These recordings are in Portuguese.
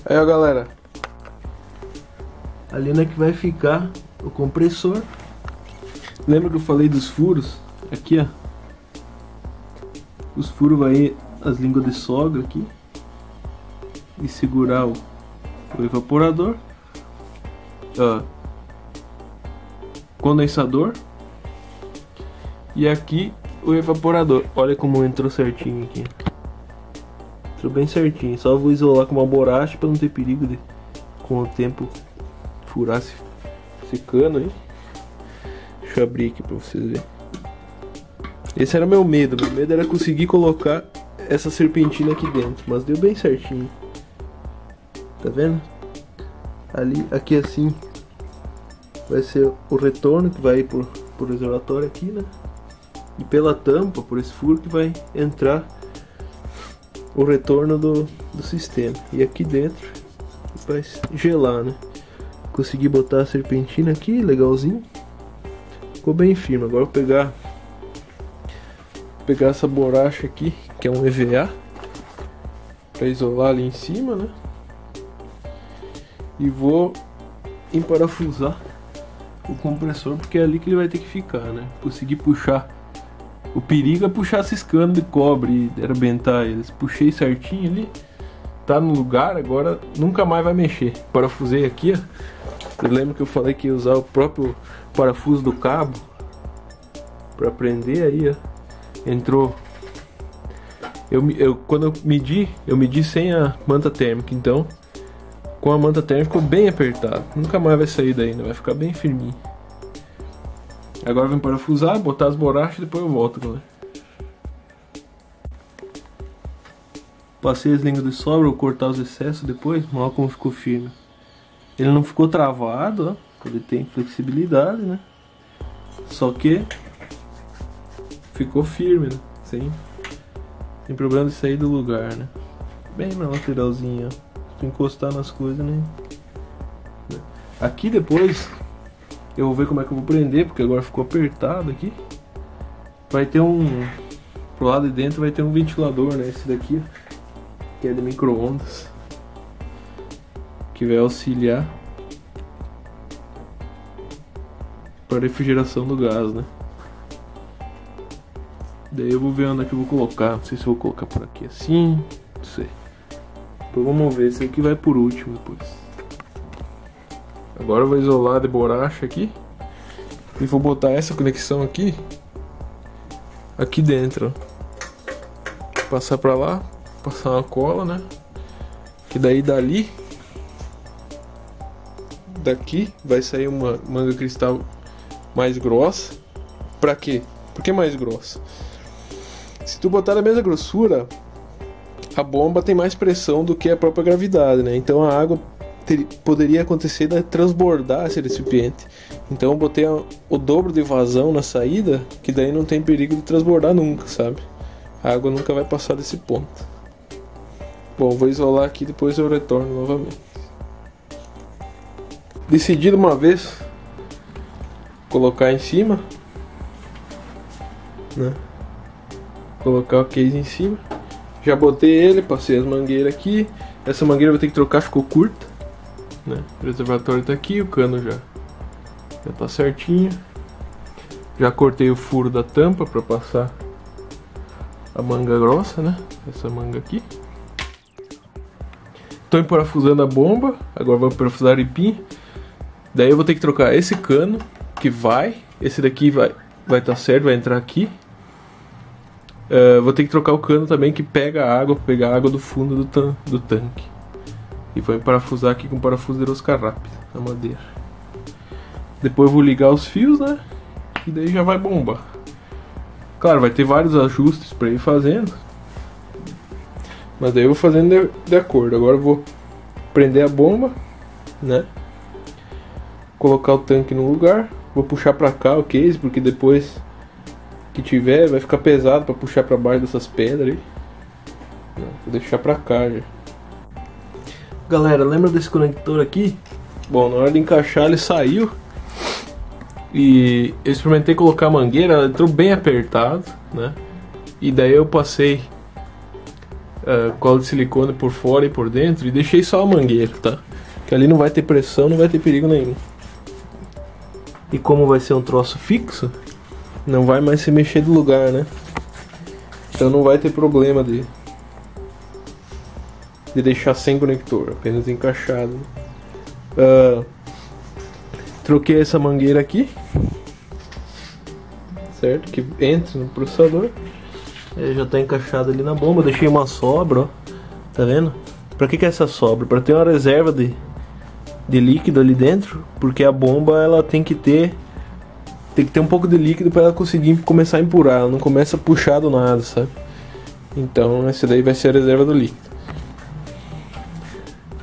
Aí ó galera, ali é que vai ficar o compressor. Lembra que eu falei dos furos? Aqui ó, os furos vai as línguas de sogra aqui e segurar o evaporador, ó, condensador, e aqui o evaporador. Olha como entrou certinho aqui. Entrou bem certinho. Só vou isolar com uma borracha para não ter perigo de, com o tempo, furar esse cano aí. Deixa eu abrir aqui para vocês verem. Esse era meu medo. Meu medo era conseguir colocar essa serpentina aqui dentro, mas deu bem certinho. Tá vendo? Ali, aqui assim, vai ser o retorno que vai ir por reservatório aqui, né? E pela tampa, por esse furo, que vai entrar o retorno do sistema. E aqui dentro vai gelar, né? Consegui botar a serpentina aqui, legalzinho. Ficou bem firme. Agora eu vou pegar essa borracha aqui, que é um EVA, para isolar ali em cima, né? E vou emparafusar o compressor, porque é ali que ele vai ter que ficar, né? Conseguir puxar. O perigo é puxar esses canos de cobre e arrebentar eles. Puxei certinho ali, tá no lugar, agora nunca mais vai mexer. Parafusei aqui, ó. Eu lembro que eu falei que ia usar o próprio parafuso do cabo para prender aí, ó. Entrou. Quando eu medi sem a manta térmica, então com a manta térmica ficou bem apertado. Nunca mais vai sair daí, né? Vai ficar bem firminho. Agora vem parafusar, botar as borrachas e depois eu volto, galera. Passei as linhas de sobra, vou cortar os excessos depois. Olha como ficou firme. Ele não ficou travado, ó. Ele tem flexibilidade, né? Só que ficou firme, né? Sem problema de sair do lugar, né? Bem na lateralzinha, ó. Se encostar nas coisas, né? Aqui depois eu vou ver como é que eu vou prender, porque agora ficou apertado aqui. Vai ter pro lado de dentro vai ter um ventilador, né? Esse daqui, que é de micro-ondas, que vai auxiliar para a refrigeração do gás, né? Daí eu vou ver onde é que eu vou colocar. Não sei se eu vou colocar por aqui assim, não sei. Depois vamos ver, esse aqui vai por último depois. Agora eu vou isolar de borracha aqui e vou botar essa conexão aqui dentro, ó. Passar pra lá, passar uma cola, né? Que daí daqui vai sair uma manga cristal mais grossa. Pra quê? Por que mais grossa? Se tu botar a mesma grossura, a bomba tem mais pressão do que a própria gravidade, né? Então a água poderia acontecer de transbordar esse recipiente. Então eu botei o dobro de vazão na saída, que daí não tem perigo de transbordar nunca, sabe? A água nunca vai passar desse ponto. Bom, vou isolar aqui, depois eu retorno novamente. Decidi de uma vez colocar em cima, né? Colocar o case em cima. Já botei ele, passei as mangueiras aqui. Essa mangueira eu vou ter que trocar, ficou curta, né? O reservatório tá aqui, o cano já tá certinho. Já cortei o furo da tampa para passar a manga grossa, né? Essa manga aqui. Tô parafusando a bomba. Agora vou parafusar a aripinha. Daí eu vou ter que trocar esse cano que esse daqui vai tá certo, vai entrar aqui. Vou ter que trocar o cano também que pega a água, para pegar a água do fundo do tanque. E vou parafusar aqui com parafuso de rosca rápida na madeira. Depois eu vou ligar os fios, né? E daí já vai bombar. Claro, vai ter vários ajustes para ir fazendo, mas daí eu vou fazendo de acordo. Agora eu vou prender a bomba, né? Colocar o tanque no lugar. Vou puxar para cá o case, porque depois que tiver vai ficar pesado para puxar para baixo dessas pedras aí. Vou deixar para cá já. Galera, lembra desse conector aqui? Bom, na hora de encaixar ele saiu. E eu experimentei colocar a mangueira, ela entrou bem apertado, né? E daí eu passei cola de silicone por fora e por dentro e deixei só a mangueira, tá? Que ali não vai ter pressão, não vai ter perigo nenhum. E como vai ser um troço fixo, não vai mais se mexer do lugar, né? Então não vai ter problema de deixar sem conector, apenas encaixado. Troquei essa mangueira aqui, certo? Que entra no processador. Já está encaixado ali na bomba. Deixei uma sobra, ó. Tá vendo? Pra que é essa sobra? Pra ter uma reserva de líquido ali dentro, porque a bomba ela tem que ter um pouco de líquido para ela conseguir começar a empurrar. Ela não começa a puxar do nada, sabe? Então essa daí vai ser a reserva do líquido.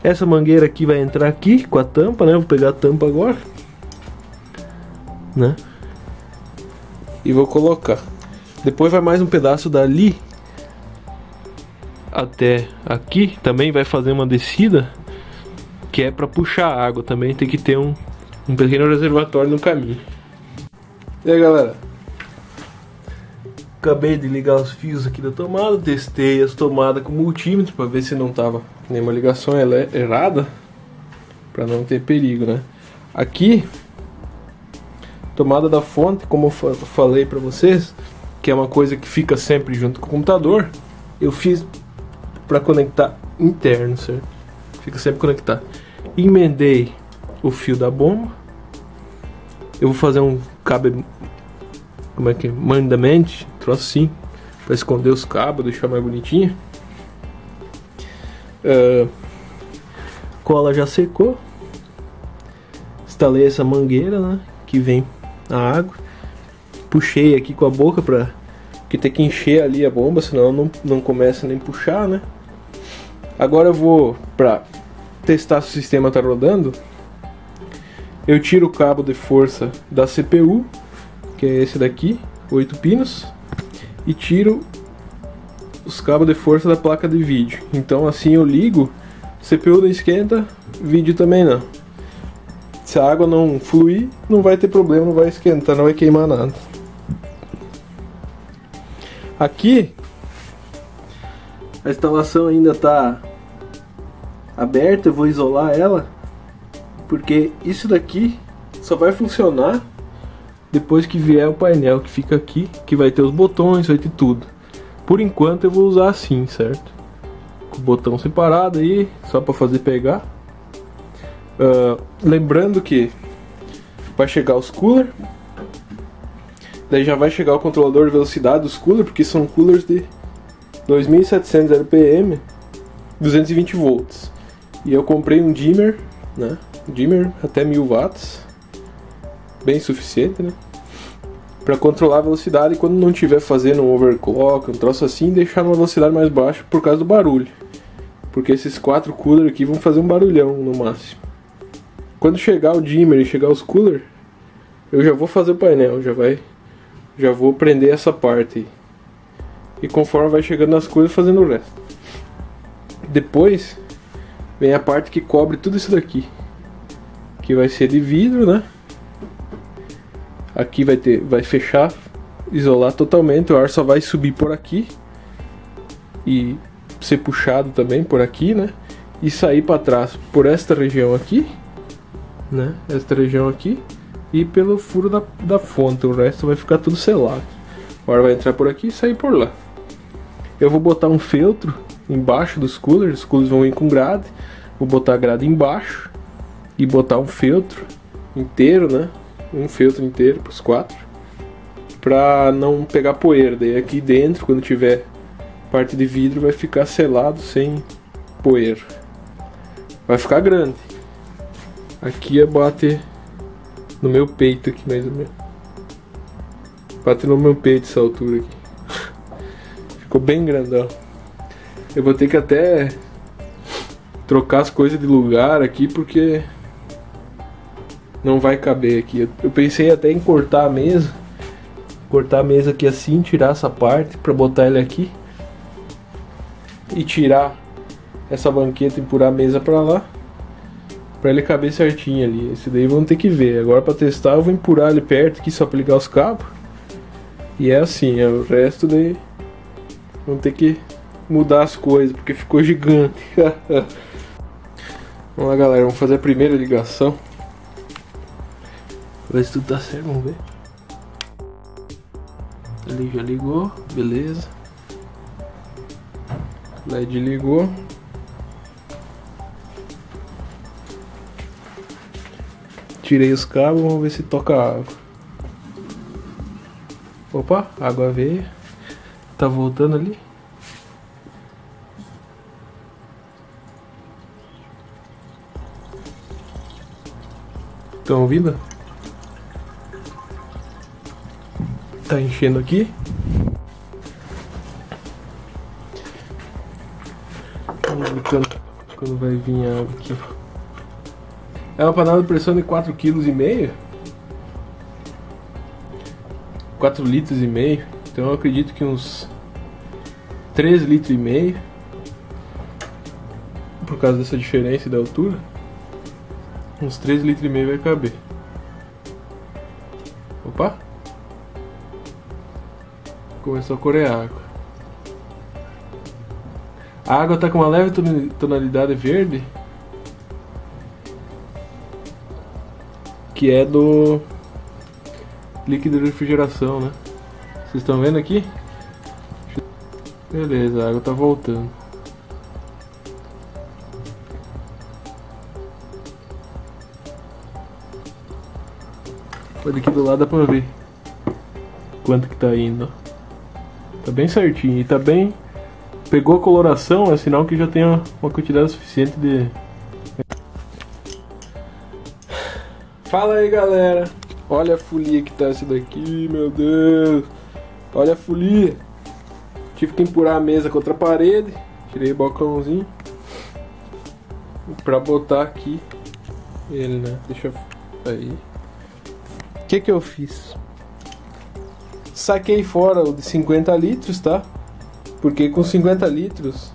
Essa mangueira aqui vai entrar aqui com a tampa, né? Vou pegar a tampa agora, né? E vou colocar. Depois vai mais um pedaço dali até aqui. Também vai fazer uma descida, que é para puxar a água. Também tem que ter um pequeno reservatório no caminho. E aí, galera, acabei de ligar os fios aqui da tomada. Testei as tomadas com multímetro para ver se não tava nenhuma ligação errada, para não ter perigo, né? Aqui, tomada da fonte, como eu falei para vocês, que é uma coisa que fica sempre junto com o computador, eu fiz para conectar interno, certo? Fica sempre conectado. Emendei o fio da bomba. Eu vou fazer um cabo, como é que é? Mandamente, troço assim, para esconder os cabos, deixar mais bonitinho. Cola já secou. Instalei essa mangueira, né, que vem a água. Puxei aqui com a boca porque tem que encher ali a bomba, senão não começa nem puxar, né? Agora eu vou, pra testar se o sistema tá rodando, eu tiro o cabo de força da CPU, que é esse daqui, 8 pinos, e tiro os cabos de força da placa de vídeo. Então assim eu ligo, CPU não esquenta, vídeo também não. Se a água não fluir, não vai ter problema, não vai esquentar, não vai queimar nada. Aqui a instalação ainda está aberta, eu vou isolar ela, porque isso daqui só vai funcionar depois que vier o painel que fica aqui, que vai ter os botões, vai ter tudo. Por enquanto eu vou usar assim, certo? Com o botão separado aí, só para fazer pegar. Lembrando que vai chegar os coolers. Daí já vai chegar o controlador de velocidade dos coolers, porque são coolers de 2700 RPM, 220 volts. E eu comprei um dimmer, né? Dimmer até 1000 watts, bem suficiente, né? Para controlar a velocidade quando não estiver fazendo um overclock, um troço assim, deixar numa velocidade mais baixa por causa do barulho. Porque esses 4 coolers aqui vão fazer um barulhão no máximo. Quando chegar o dimmer e chegar os coolers, eu já vou fazer o painel, já vou prender essa parte aí. E conforme vai chegando nas coisas, fazendo o resto. Depois vem a parte que cobre tudo isso daqui, que vai ser de vidro, né? Aqui vai fechar, isolar totalmente. O ar só vai subir por aqui e ser puxado também por aqui, né? E sair para trás por esta região aqui, né? Esta região aqui. E pelo furo da fonte, o resto vai ficar tudo selado. O ar vai entrar por aqui e sair por lá. Eu vou botar um feltro embaixo dos coolers. Os coolers vão vir com grade. Vou botar a grade embaixo e botar um feltro inteiro, né? Um feltro inteiro para os 4, para não pegar poeira. Daí aqui dentro, quando tiver parte de vidro, vai ficar selado sem poeira. Vai ficar grande. Aqui é bater no meu peito aqui, mais ou menos. Bate no meu peito essa altura aqui. Ficou bem grandão. Eu vou ter que até trocar as coisas de lugar aqui, porque não vai caber aqui. Eu pensei até em cortar a mesa. Cortar a mesa aqui assim, tirar essa parte pra botar ele aqui. E tirar essa banqueta e empurrar a mesa pra lá, pra ele caber certinho ali. Esse daí vamos ter que ver. Agora pra testar eu vou empurrar ele perto aqui só pra ligar os cabos. E é assim, o resto daí vamos ter que mudar as coisas, porque ficou gigante. Vamos lá, galera, vamos fazer a primeira ligação. Ver se tudo tá certo, vamos ver. Ali já ligou, beleza. LED ligou. Tirei os cabos, vamos ver se toca água. Opa, água veio. Tá voltando ali. Estão ouvindo? Tá enchendo aqui. Vamos ver quando vai vir a água aqui. É uma panela de pressão de 4,5 kg. 4,5 litros. Então eu acredito que uns 3,5 litros. Por causa dessa diferença da altura. Uns 3,5 litros vai caber. Opa! Começou a correr água. A água tá com uma leve tonalidade verde, que é do líquido de refrigeração, né? Vocês estão vendo aqui? Beleza, a água tá voltando. Olha aqui do lado dá pra ver quanto que tá indo. Tá bem certinho e tá bem. Pegou a coloração, é sinal que já tem uma quantidade suficiente de. Fala aí, galera. Olha a folia que tá esse daqui, meu Deus. Olha a folia. Tive que empurrar a mesa contra a parede. Tirei o balcãozinho pra botar aqui ele, né? Deixa eu. Aí. O que eu fiz? Saquei fora o de 50 litros, tá? Porque com 50 litros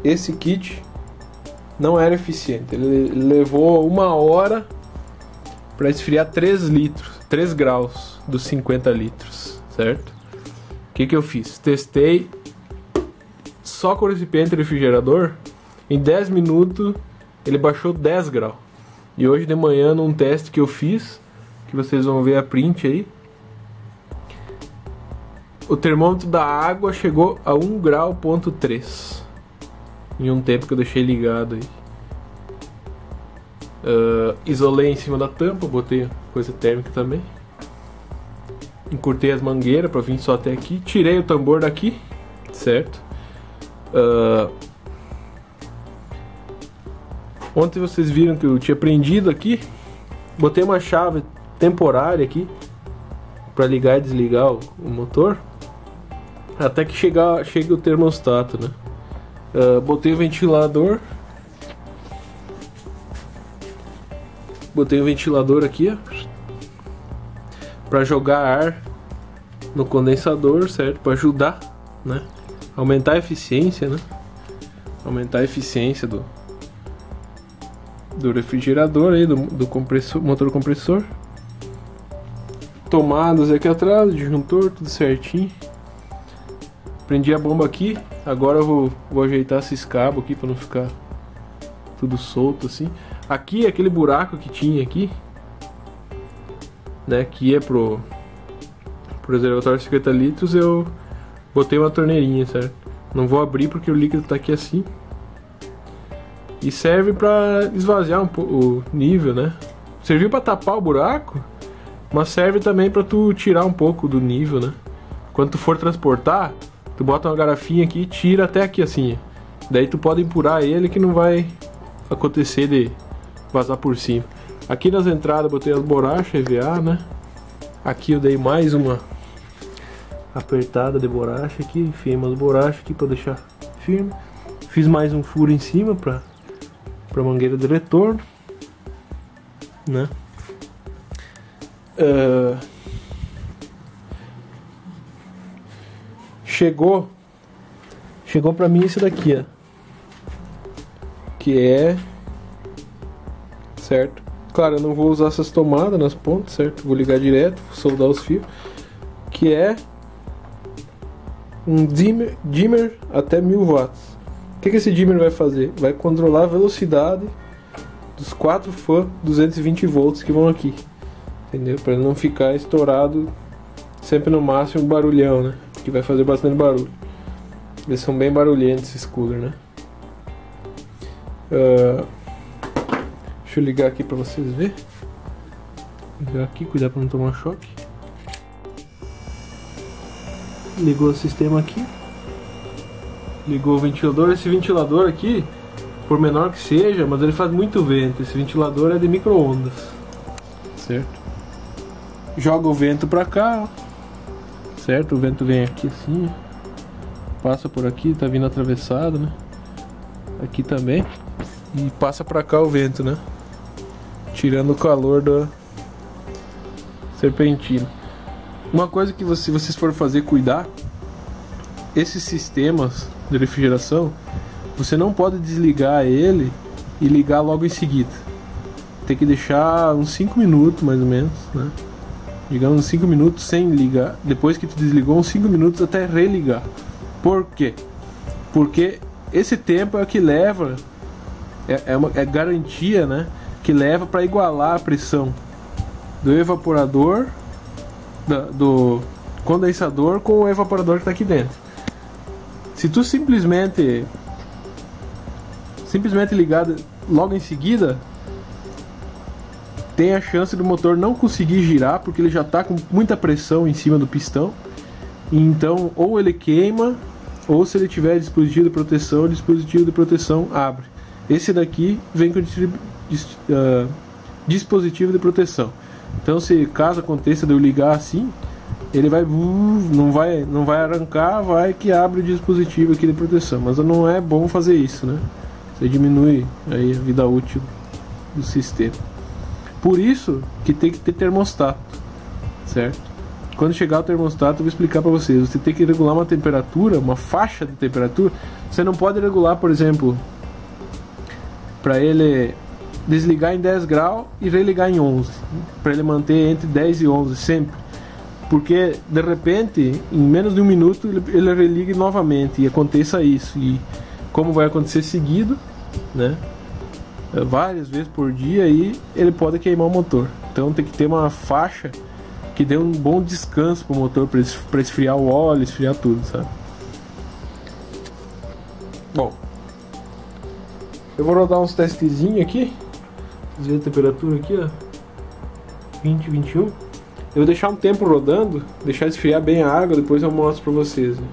esse kit não era eficiente. Ele levou 1 hora para esfriar 3 graus dos 50 litros, certo? O que eu fiz? Testei só com o recipiente refrigerador. Em 10 minutos ele baixou 10 graus. E hoje de manhã, num teste que eu fiz, que vocês vão ver a print aí, o termômetro da água chegou a 1,3 grau em um tempo que eu deixei ligado aí. Isolei em cima da tampa, botei coisa térmica também. Encurtei as mangueiras para vir só até aqui. Tirei o tambor daqui, certo? Ontem vocês viram que eu tinha prendido aqui. Botei uma chave temporária aqui para ligar e desligar o motor até que chegue o termostato, né? Botei o ventilador. Botei o ventilador aqui, ó, para jogar ar no condensador, certo? Para ajudar, né? Aumentar a eficiência, né? Aumentar a eficiência do refrigerador aí, do compressor, motor compressor. Tomadas aqui atrás, disjuntor, tudo certinho. Prendi a bomba aqui. Agora eu vou ajeitar esses cabos aqui para não ficar tudo solto assim. Aqui, aquele buraco que tinha aqui, né, que é pro reservatório de 50 litros, eu botei uma torneirinha, certo? Não vou abrir porque o líquido tá aqui assim. E serve para esvaziar um pouco o nível, né? Serviu para tapar o buraco, mas serve também para tu tirar um pouco do nível, né? Quando tu for transportar, tu bota uma garrafinha aqui e tira até aqui assim. Daí tu pode empurrar ele que não vai acontecer de vazar por cima. Aqui nas entradas eu botei as borrachas EVA, né? Aqui eu dei mais uma apertada de borracha aqui, enfiei umas borrachas aqui para deixar firme. Fiz mais um furo em cima para mangueira de retorno, né? Chegou para mim isso daqui, ó, que é, certo? Claro, eu não vou usar essas tomadas nas pontas, certo? Vou ligar direto, vou soldar os fios, que é um dimmer até 1000 watts. O que esse dimmer vai fazer? Vai controlar a velocidade dos 4 fãs 220 volts que vão aqui, entendeu? Para não ficar estourado sempre no máximo barulhão, né? Que vai fazer bastante barulho. Eles são bem barulhentos esses coolers, né? Deixa eu ligar aqui para vocês verem. Ligar aqui, cuidar para não tomar choque. Ligou o sistema aqui. Ligou o ventilador. Esse ventilador aqui, por menor que seja, mas ele faz muito vento. Esse ventilador é de micro-ondas, certo? Joga o vento pra cá, certo? O vento vem aqui assim, passa por aqui, tá vindo atravessado, né? Aqui também. E passa pra cá o vento, né? Tirando o calor da serpentina. Uma coisa que se vocês forem fazer, cuidar, esses sistemas de refrigeração, você não pode desligar ele e ligar logo em seguida. Tem que deixar uns 5 minutos mais ou menos, né? Digamos uns 5 minutos sem ligar. Depois que tu desligou, uns 5 minutos até religar. Por quê? Porque esse tempo é o que leva, é garantia, né? Que leva para igualar a pressão do evaporador, do condensador com o evaporador que está aqui dentro. Se tu simplesmente ligar logo em seguida, tem a chance do motor não conseguir girar, porque ele já está com muita pressão em cima do pistão. Então, ou ele queima, ou se ele tiver dispositivo de proteção, o dispositivo de proteção abre. Esse daqui vem com dispositivo de proteção. Então, se caso aconteça de eu ligar assim, ele não vai arrancar, vai que abre o dispositivo aqui de proteção. Mas não é bom fazer isso, né? Você diminui aí a vida útil do sistema. Por isso que tem que ter termostato, certo? Quando chegar o termostato, eu vou explicar para vocês. Você tem que regular uma temperatura, uma faixa de temperatura. Você não pode regular, por exemplo, para ele desligar em 10 graus e religar em 11, para ele manter entre 10 e 11 sempre, porque de repente em menos de um minuto ele religue novamente e aconteça isso. E como vai acontecer seguido, né, várias vezes por dia, e ele pode queimar o motor. Então tem que ter uma faixa que dê um bom descanso para o motor, para esfriar o óleo, esfriar tudo, sabe? Bom, eu vou rodar uns testezinhos aqui. Vocês verem a temperatura aqui, ó, 20, 21. Eu vou deixar um tempo rodando, deixar esfriar bem a água, depois eu mostro pra vocês, né?